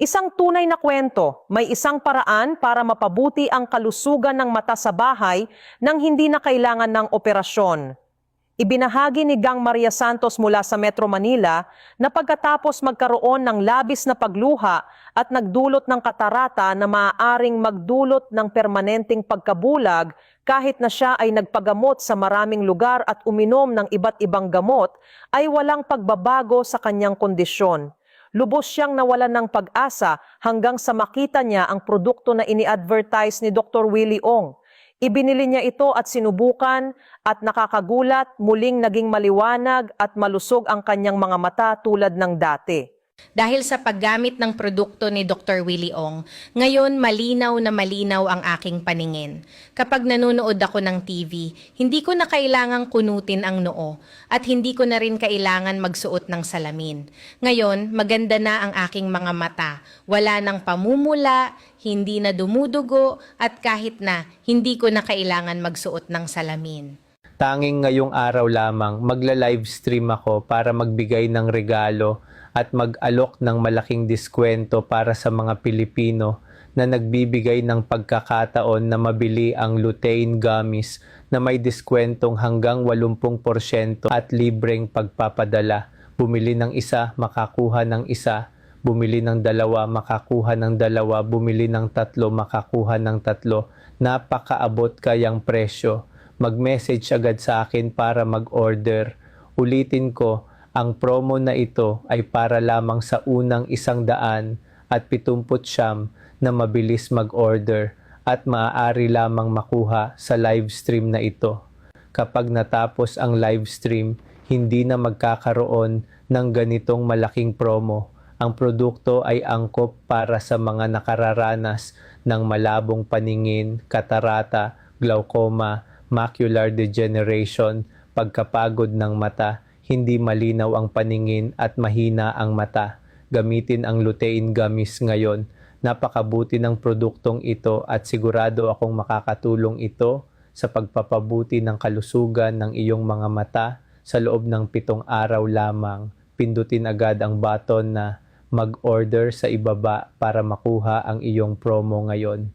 Isang tunay na kwento, may isang paraan para mapabuti ang kalusugan ng mata sa bahay nang hindi na kailangan ng operasyon. Ibinahagi ni Gang Maria Santos mula sa Metro Manila na pagkatapos magkaroon ng labis na pagluha at nagdulot ng katarata na maaaring magdulot ng permanenteng pagkabulag kahit na siya ay nagpagamot sa maraming lugar at uminom ng iba't ibang gamot, ay walang pagbabago sa kanyang kondisyon. Lubos siyang nawalan ng pag-asa hanggang sa makita niya ang produkto na ini-advertise ni Dr. Willie Ong. Ibinili niya ito at sinubukan at nakakagulat, muling naging maliwanag at malusog ang kanyang mga mata tulad ng dati. Dahil sa paggamit ng produkto ni Dr. Willie Ong, ngayon malinaw na malinaw ang aking paningin. Kapag nanonood ako ng TV, hindi ko na kailangang kunutin ang noo at hindi ko na rin kailangan magsuot ng salamin. Ngayon, maganda na ang aking mga mata. Wala nang pamumula, hindi na dumudugo at kahit na hindi ko na kailangan magsuot ng salamin. Tanging ngayong araw lamang magla-livestream ako para magbigay ng regalo at mag-alok ng malaking diskwento para sa mga Pilipino na nagbibigay ng pagkakataon na mabili ang lutein gummies na may diskwentong hanggang 80% at libreng pagpapadala. Bumili ng isa, makakuha ng isa. Bumili ng dalawa, makakuha ng dalawa. Bumili ng tatlo, makakuha ng tatlo. Napakaabot kayang presyo. Mag-message agad sa akin para mag-order. Ulitin ko, ang promo na ito ay para lamang sa unang 179 na mabilis mag-order at maaari lamang makuha sa livestream na ito. Kapag natapos ang livestream, hindi na magkakaroon ng ganitong malaking promo. Ang produkto ay angkop para sa mga nakararanas ng malabong paningin, katarata, glaucoma, macular degeneration, pagkapagod ng mata, hindi malinaw ang paningin at mahina ang mata. Gamitin ang lutein gummies ngayon. Napakabuti ng produktong ito at sigurado akong makakatulong ito sa pagpapabuti ng kalusugan ng iyong mga mata sa loob ng 7 araw lamang. Pindutin agad ang button na mag-order sa ibaba para makuha ang iyong promo ngayon.